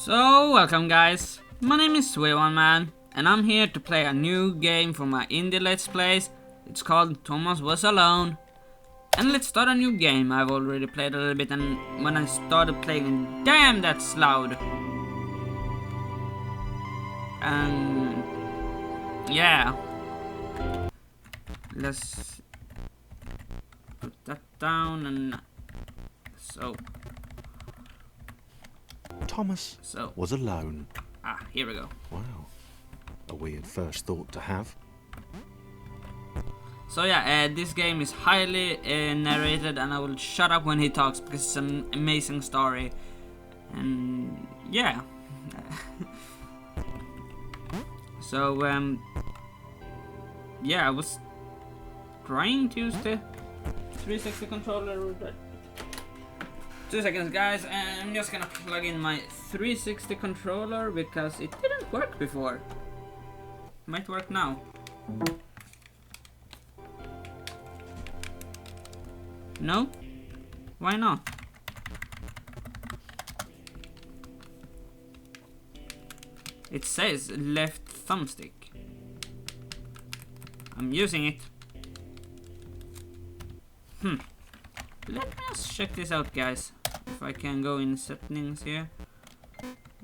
So, welcome guys, my name is swe1man and I'm here to play a new game for my indie let's plays. It's called Thomas Was Alone. And let's start a new game. I've already played a little bit and when I started playing, damn that's loud. And yeah, let's put that down and so. Thomas was alone. Here we go. Wow. A weird first thought to have. So yeah, this game is highly narrated and I will shut up when he talks because it's an amazing story. And yeah. So yeah, I was trying to use the 360 controller. 2 seconds guys, and I'm just gonna plug in my 360 controller because it didn't work before. Might work now. No? Why not? It says left thumbstick. I'm using it. Let me just check this out guys. If I can go in settings here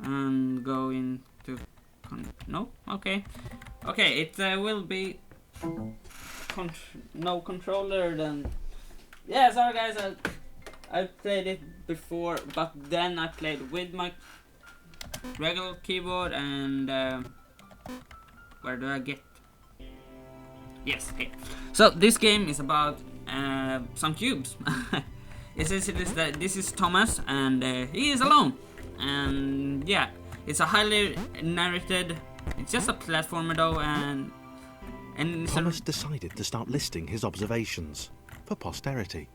and go into no, okay, it will be no controller then. Yeah, sorry guys, I played it before, but then I played with my regular keyboard and where do I get? Yes, okay. So this game is about some cubes. Essentially, this is Thomas, and he is alone. And yeah, it's a highly narrated. It's just a platformer though, and Thomas decided to start listing his observations for posterity.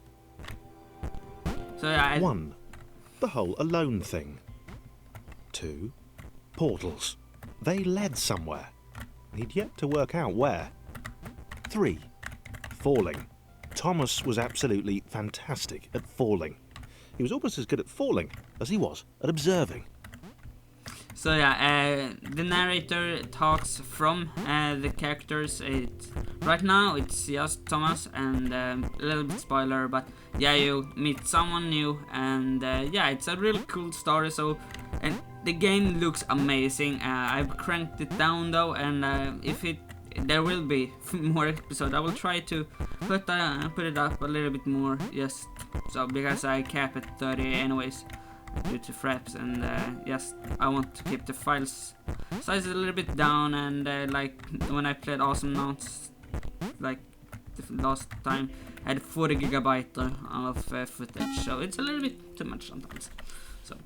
So yeah, 1. The whole alone thing. 2. Portals. They led somewhere. He'd yet to work out where. 3. Falling. Thomas was absolutely fantastic at falling. He was almost as good at falling as he was at observing. So yeah, the narrator talks from the characters. Right now it's just Thomas and a little bit spoiler, but yeah, you meet someone new and yeah, it's a really cool story. So and the game looks amazing. I've cranked it down though, and if there will be more episodes. I will try to put it up a little bit more, just so because I cap at 30 anyways due to fraps, and yes, I want to keep the files size a little bit down. And like when I played Awesome Nouns, like the last time, I had 40 gigabyte of footage, so it's a little bit too much sometimes. So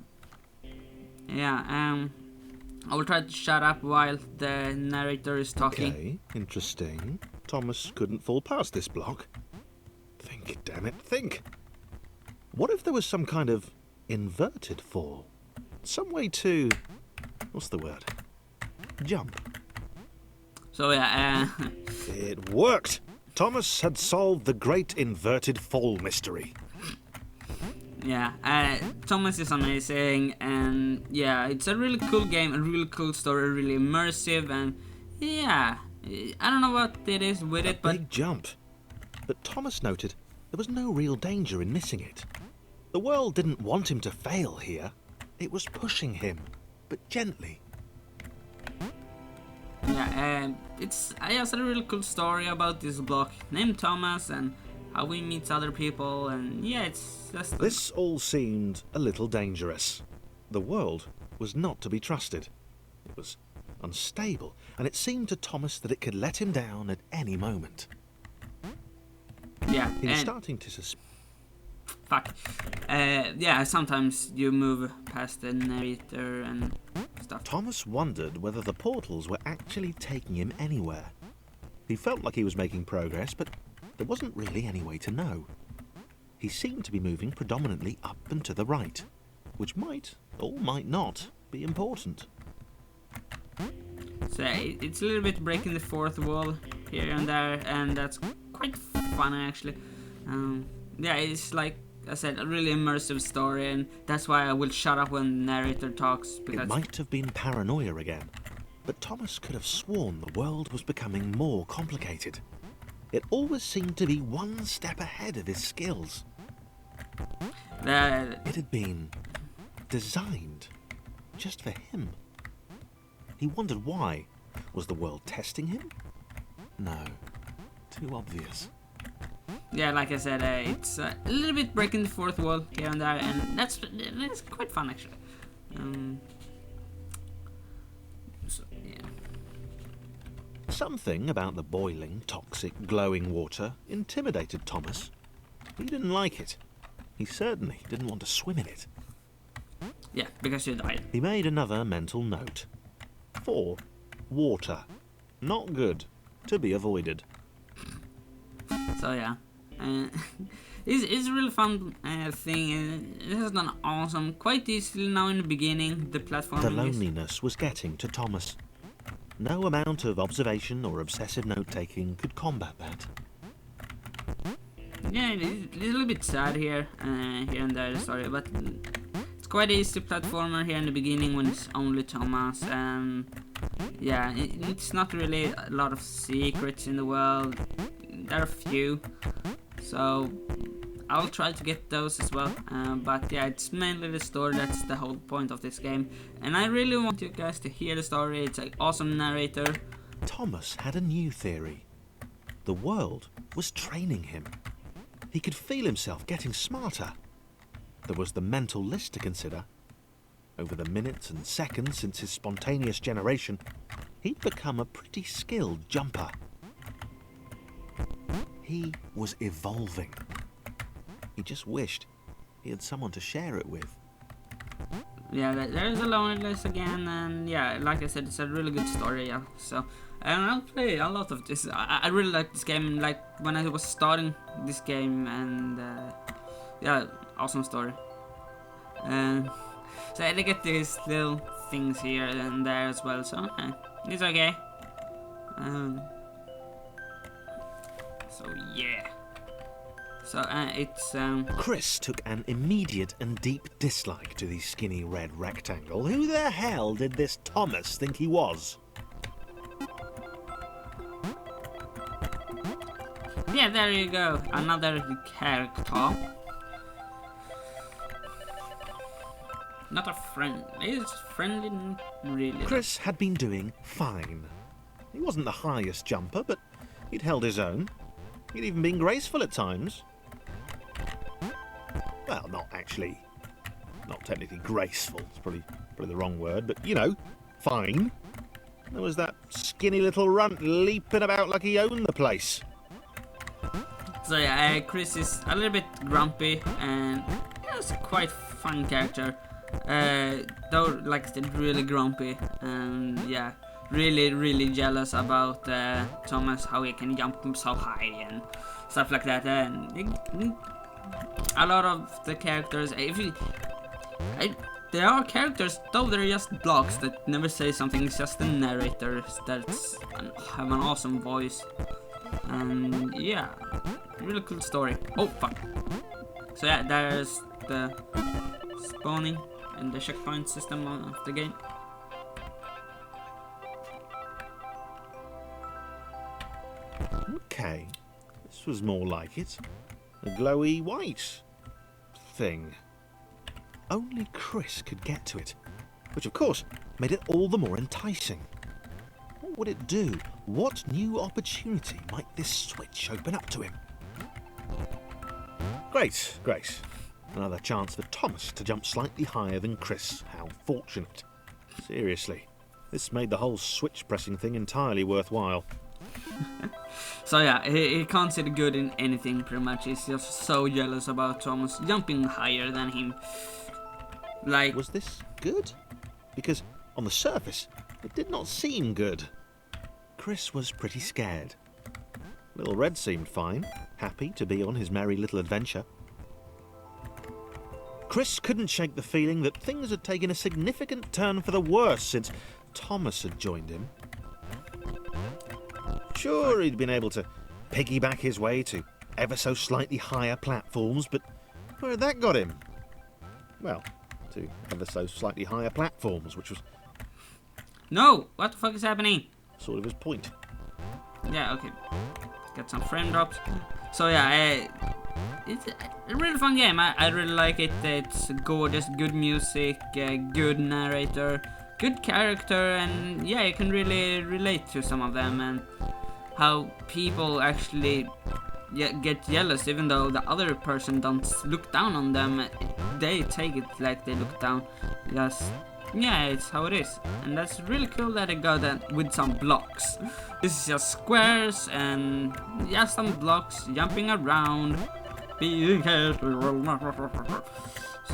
yeah, I will try to shut up while the narrator is talking. Okay, interesting. Thomas couldn't fall past this block. Think, damn it, think. What if there was some kind of inverted fall? Some way to... what's the word? Jump. So yeah, It worked! Thomas had solved the great inverted fall mystery. yeah, Thomas is amazing, and yeah, it's a really cool game, a really cool story, really immersive, and yeah, I don't know what it is with it, but big jump. But Thomas noted there was no real danger in missing it. The world didn't want him to fail here. It was pushing him, but gently. yeah, it's a really cool story about this block named Thomas and how he meets other people, and yeah, it's just... This all seemed a little dangerous. The world was not to be trusted. It was unstable, and it seemed to Thomas that it could let him down at any moment. yeah, He was and starting to suspect. fuck, yeah, sometimes you move past the narrator and stuff. Thomas wondered whether the portals were actually taking him anywhere. He felt like he was making progress, but there wasn't really any way to know. He seemed to be moving predominantly up and to the right, which might, or might not, be important. So it's a little bit breaking the fourth wall here and there, and that's quite fun actually. Yeah, it's like I said, a really immersive story, and that's why I will shut up when the narrator talks. Because It might have been paranoia again, but Thomas could have sworn the world was becoming more complicated. It always seemed to be one step ahead of his skills. It had been designed just for him. He wondered why. Was the world testing him? No, too obvious. Yeah, like I said, it's a little bit breaking the fourth wall here and there, and that's quite fun actually. So, yeah. Something about the boiling, toxic, glowing water intimidated Thomas. He didn't like it. He certainly didn't want to swim in it. Yeah, because you died. He made another mental note. 4. Water. Not good. To be avoided. So yeah, it's a really fun thing. It has done awesome, quite easily now in the beginning. The platform. The loneliness was getting to Thomas. No amount of observation or obsessive note-taking could combat that. Yeah, it's a little bit sad here and there. Sorry, but it's quite easy platformer here in the beginning when it's only Thomas. Yeah, it's not really a lot of secrets in the world. There are a few, so I'll try to get those as well. But yeah, it's mainly the story. That's the whole point of this game, and I really want you guys to hear the story. It's an awesome narrator. Thomas had a new theory. The world was training him. He could feel himself getting smarter. There was the mental list to consider. Over the minutes and seconds since his spontaneous generation, he'd become a pretty skilled jumper. He was evolving. He just wished he had someone to share it with. Yeah, there's a loneliness again, and yeah, like I said, it's a really good story. Yeah, so and I'll play a lot of this. I really like this game. Like when I was starting this game, and yeah, awesome story. So I get these little things here and there as well. So it's okay. So yeah. So it's Chris took an immediate and deep dislike to the skinny red rectangle. Who the hell did this Thomas think he was? yeah, there you go. Another character. Not a friend. He's friendly, really. Chris had been doing fine. He wasn't the highest jumper, but he'd held his own. He'd even been graceful at times. Well, not technically graceful. It's probably the wrong word, but you know, fine. There was that skinny little runt leaping about like he owned the place. So yeah, Chris is a little bit grumpy, and he's a quite fun character. Though, like I said, really grumpy, and yeah, really jealous about Thomas, how he can jump so high and stuff like that. And a lot of the characters, there are characters, though they're just blocks that never say something. It's just the narrators that have an awesome voice, and yeah, really cool story. Oh fuck! So yeah, there's the spawning and the checkpoint system of the game. Okay, this was more like it. A glowy white thing. Only Chris could get to it, which of course made it all the more enticing. What would it do? What new opportunity might this switch open up to him? Great. Another chance for Thomas to jump slightly higher than Chris. How fortunate. Seriously, this made the whole switch pressing thing entirely worthwhile. So yeah, he can't see the good in anything pretty much. He's just so jealous about Thomas jumping higher than him. Like, was this good? Because on the surface, it did not seem good. Chris was pretty scared. Little Red seemed fine, happy to be on his merry little adventure. Chris couldn't shake the feeling that things had taken a significant turn for the worse since Thomas had joined him. Sure, he'd been able to piggyback his way to ever so slightly higher platforms, but Where that got him? Well, to ever so slightly higher platforms, which was No! What the fuck is happening? sort of his point. Yeah, okay. Get some frame drops. So yeah, it's a really fun game. I really like it. It's gorgeous, good music, good narrator, good character, and yeah, you can really relate to some of them and how people actually get jealous even though the other person don't look down on them. They take it like they look down because yeah, it's how it is, and that's really cool that it got that with some blocks. This is just squares and yeah, some blocks jumping around, being so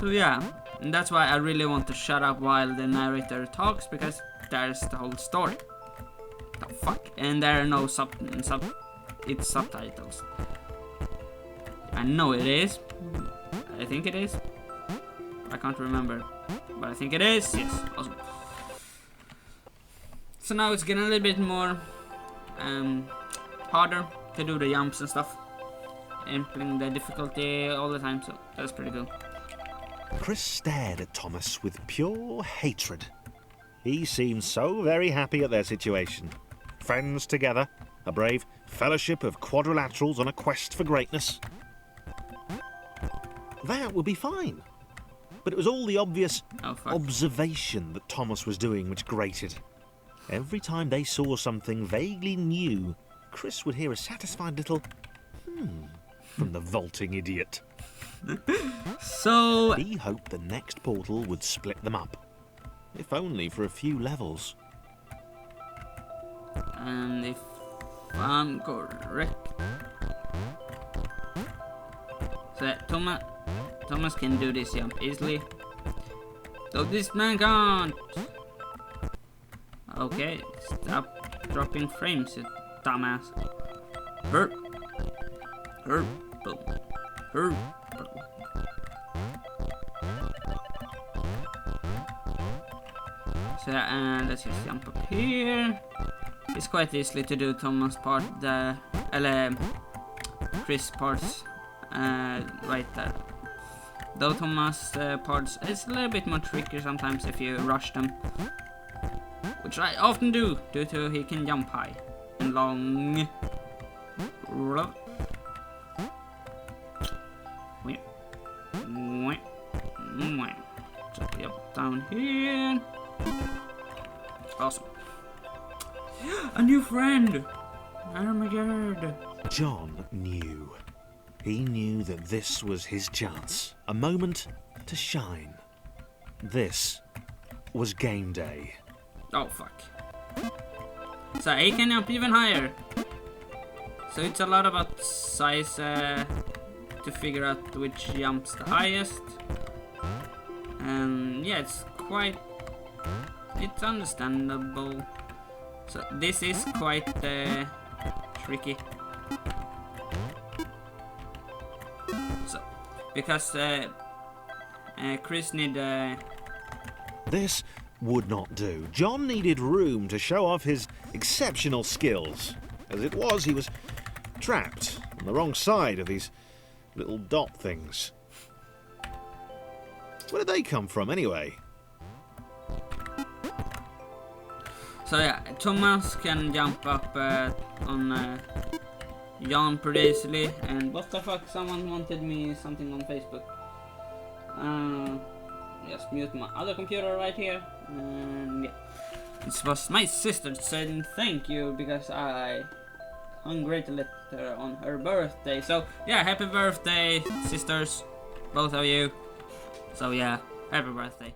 yeah, and that's why I really want to shut up while the narrator talks, because there's the whole story. The fuck, and there are no it's subtitles. I know it is. I think it is. I can't remember, but I think it is. Yes, awesome. So now it's getting a little bit more harder to do the jumps and stuff, implementing the difficulty all the time. So that's pretty cool. Chris stared at Thomas with pure hatred. He seemed so very happy at their situation. Friends together, a brave fellowship of quadrilaterals on a quest for greatness. That would be fine. But it was all the obvious observation that Thomas was doing which grated. Every time they saw something vaguely new, Chris would hear a satisfied little from the vaulting idiot. So he hoped the next portal would split them up, if only for a few levels. And if I'm correct, so yeah, Thomas can do this jump easily, though this man can't. Okay, stop dropping frames, you dumbass. Boom. So and let's just jump up here. It's quite easily to do Thomas part, Chris parts right there. Though Thomas parts it's a little bit more tricky sometimes if you rush them, which I often do due to he can jump high and long. Just up down here. Awesome. A new friend! Oh my god. John knew. He knew that this was his chance. A moment to shine. This was game day. Oh fuck. So he can jump even higher. So it's a lot about size to figure out which jumps the highest. And yeah, it's understandable. So this is quite tricky. So because Chris need This would not do. John needed room to show off his exceptional skills. As it was, he was trapped on the wrong side of these little dot things. Where did they come from, anyway? So yeah, Thomas can jump up on Jan pretty easily. And what the fuck, someone wanted me something on Facebook. Just mute my other computer right here. And yeah, this was my sister saying thank you because I congratulated her on her birthday. So yeah, happy birthday, sisters, both of you. So yeah, happy birthday.